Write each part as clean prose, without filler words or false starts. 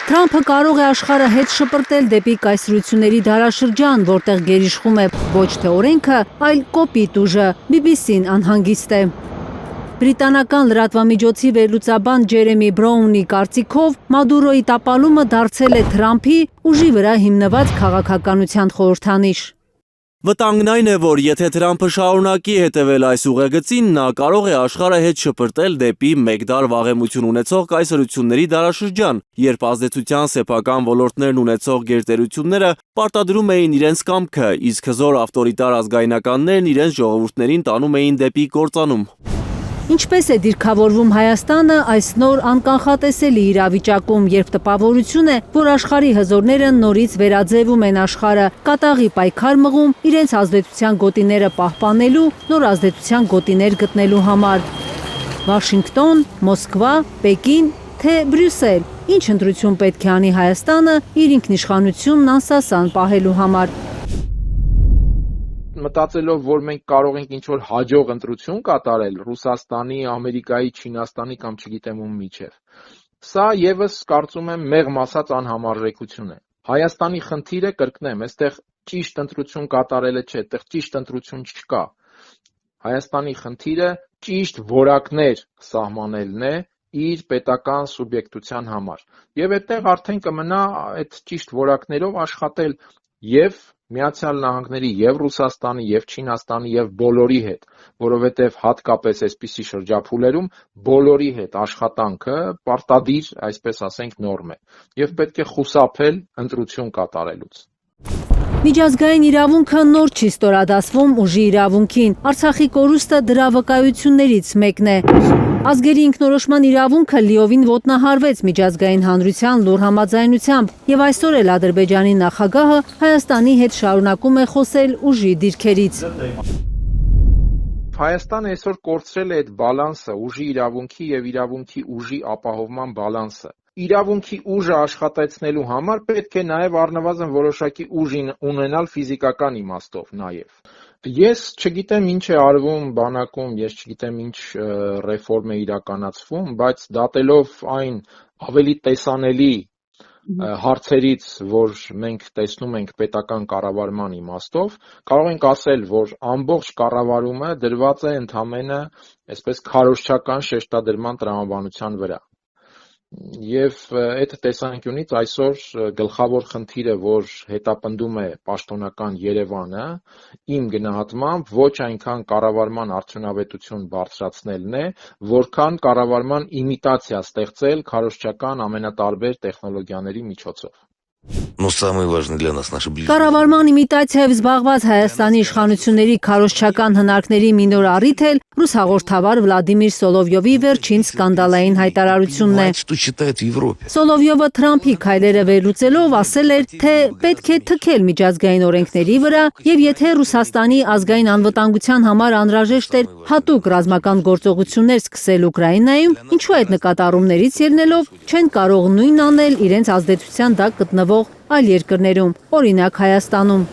Թրամփը կարող է աշխարհը հետ շպրտել դեպի կայսրությունների դարաշրջան, որտեղ գերիշխում է ոչ թե օրենքը, այլ կոպիտ ուժը, BBC-ն անհանգիստ է։ Բրիտանական լրատվամիջոցի վերլուծաբան Ջերեմի Բրոունի կարծիքով Մադուրոյի տապալումը դարձել է Թրամփի ուժի վրա հիմնված քաղաքականության խորհրդանիշ։ Վտանգն այն է, որ եթե Թրամփը շարունակի հետևել այս ուղեգծին, նա կարող է աշխարհը հետ շպրտել դեպի մեկ դար վաղեմություն ունեցող կայսրությունների դարաշրջան, երբ ազդեցության սեփական ոլորտներն ունեցող գերտերությունները պարտադրում էին իրենց կամքը, իսկ հզոր ավտորիտար ազգայնականներն իրենց ժողովուրդներին տանում էին դեպի կործանում։ Ինչպես է դիրքավորվում Հայաստանը այս նոր անկանխատեսելի իրավիճակում, երբ տպավորություն է, որ աշխարհի հզորները նորից վերաձևում են աշխարհը, կատաղի պայքար մղում իրենց ազդեցության գոտիները պահպանելու, նոր ազդեցության գոտիներ գտնելու համար։ Վաշինգտոն, Մոսկվա, Պեկին, թե Բրյուսել, ինչ ընտրություն պետք է անի Հայաստանը իր ինքնիշխանությունն անսասան պահելու համար։ Մտածելով, որ մենք կարող ենք ինչ-որ հաջող ընտրություն կատարել Ռուսաստանի, Ամերիկայի, Չինաստանի կամ չգիտեմ ում միջև, սա եւս կարծում եմ մեղմ ասած անհամարժեքություն է։ Հայաստանի խնդիրը, կրկնեմ, այստեղ ճիշտ ընտրություն կատարելը չէ, այստեղ ճիշտ ընտրություն չկա։ Հայաստանի խնդիրը ճիշտ որակներ սահմանելն է իր պետական սուբյեկտության համար։ Եվ այդտեղ արդեն կմնա այդ ճիշտ որակներով աշխատել եւ Միացյալ Նահանգների, եւ Ռուսաստանի, եւ Չինաստանի, եւ բոլորի հետ, որովհետեւ հատկապես այսպիսի շրջափուլերում բոլորի հետ աշխատանքը պարտադիր, այսպես ասենք, նորմ է, եւ պետք է խուսափել ընտրություն կատարելուց։ Միջազգային իրավունքը նոր չի ստորադասվում ուժի իրավունքին, Արցախի կորուստը դրա վկայություններից մեկն է։ Ազգերի ինքնորոշման իրավունքը լիովին ոտնահարվեց միջազգային հանրության լուռ համաձայնությամբ, եւ այսօր էլ Ադրբեջանի նախագահը Հայաստանի հետ շարունակում է խոսել ուժի դիրքերից։ Հայաստանը այսօր կորցրել է այդ բալանսը, ուժի իրավունքի եւ իրավունքի ուժի ապահովման բալանսը։ Իրավունքի ուժը աշխատեցնելու համար պետք է նաև առնվազն որոշակի ուժ ունենալ ֆիզիկական իմաստով նաև։ Ես չգիտեմ ինչ է արվում բանակում, ես չգիտեմ ինչ ռեֆորմ է իրականացվում, բայց դատելով այն ավելի տեսանելի հարցերից, որ մենք տեսնում ենք պետական կառավարման իմաստով, կարող ենք ասել, որ ամբողջ կառավարումը դրված է ընդամենը այսպես քարոզչական շեշտադրման տրամաբանության վրա։ Եվ այդ տեսանկյունից այսօր գլխավոր խնդիրը, որ հետապնդում է պաշտոնական Երևանը, իմ գնահատմամբ ոչ այնքան կառավարման արդյունավետություն բարձրացնելն է, որքան կառավարման իմիտացիա ստեղծել քարոզչական ամենատարբեր տեխնոլոգիաների միջոցով։ Կառավարման իմիտացիայով զբաղված Հայաստանի իշխանությունների քարոզչական հնարքների մի նոր առիթ էլ ռուս հաղորդավար Վլադիմիր Սոլովյովի վերջին սկանդալային հայտարարությունն է։ Սոլովյովը Թրամփի քայլերը վերլուծելով ասել էր, թե պետք է թքել միջազգային օրենքների վրա եւ եթե Ռուսաստանի ազգային անվտանգության համար անհրաժեշտ էր հատուկ ռազմական գործողություններ սկսել Ուկրաինայում, ինչու այդ նկատառումներից ելնելով չեն կարող նույնն անել իրենց ազդեցության տակ գտնվող այլ երկրներում, օրինակ Հայաստանում։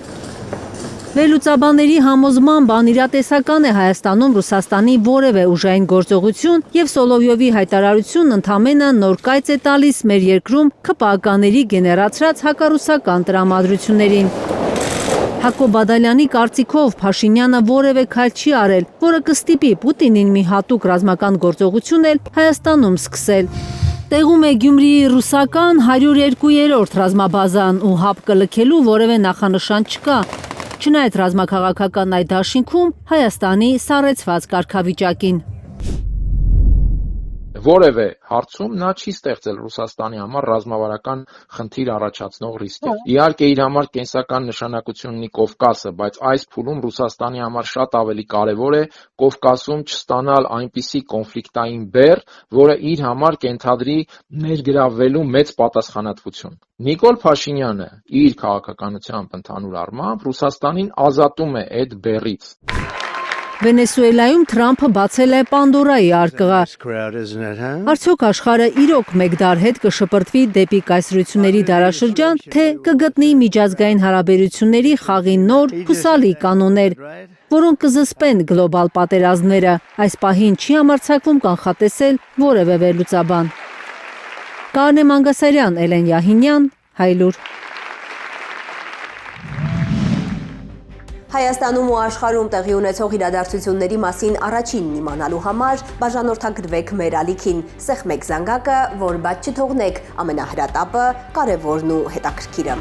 Վերլուծաբանների համոզմամբ անիրատեսական է Հայաստանում Ռուսաստանի որևէ ուժային գործողություն եւ Սոլովյովի հայտարարությունն ընդամենը նոր կայծ է տալիս մեր երկրում ՔՊԱ-ականների գեներացրած հակառուսական տրամադրություններին։ Հակոբ Բադալյանի կարծիքով Փաշինյանը որևէ քայլ չի արել, որը կստիպի Պուտինին մի հատուկ ռազմական գործողություն էլ Հայաստանում սկսել։ Տեղում է Գյումրիի ռուսական 102-րդ ռազմաբազան ու հապ կլքելու որևէ նախանշան չկա։ Չնայած ռազմաքաղաքական այդ դաշինքում Հայաստանի սառեցված կարգավիճակին։ Որևէ հարցում նա չի ստեղծել Ռուսաստանի համար ռազմավարական խնդիր առաջացնող ռիսկեր։ Իհարկե իր համար կենսական նշանակություն ունի Կովկասը, բայց այս փուլում Ռուսաստանի համար շատ ավելի կարևոր է Կովկասում չստանալ այնպիսի կոնֆլիկտային բեռ, որը իր համար կենթադրի ներգրավվելու մեծ պատասխանատվություն։ Նիկոլ Փաշինյանը իր քաղաքականությամբ ընդհանուր առմամբ Ռուսաստանին ազատում է այդ բեռից։ Վենեսուելայում Թրամփը բացել է Պանդորայի արկղը։ Արդյոք աշխարհը իրոք մեկ դար հետ կշպրտվի դեպի կայսրությունների դարաշրջան, թե կգտնի միջազգային հարաբերությունների խաղի նոր հուսալի կանոններ, որոնք կզսպեն գլոբալ պատերազմները։ Այս պահին չի համարձակվում կանխատեսել որևէ վերլուծաբան։ Կարնե Մանգասարյան, Էլեն Յահինյան, Հայլուր։ Հայաստանում ու աշխարհում տեղի ունեցող իրադարձությունների մասին առաջինն իմանալու համար բաժանորդագրվեք մեր ալիքին, սեղմեք զանգակը, որ բաց չթողնեք ամենահրատապը, կարևորն ու հետաքրքիրը։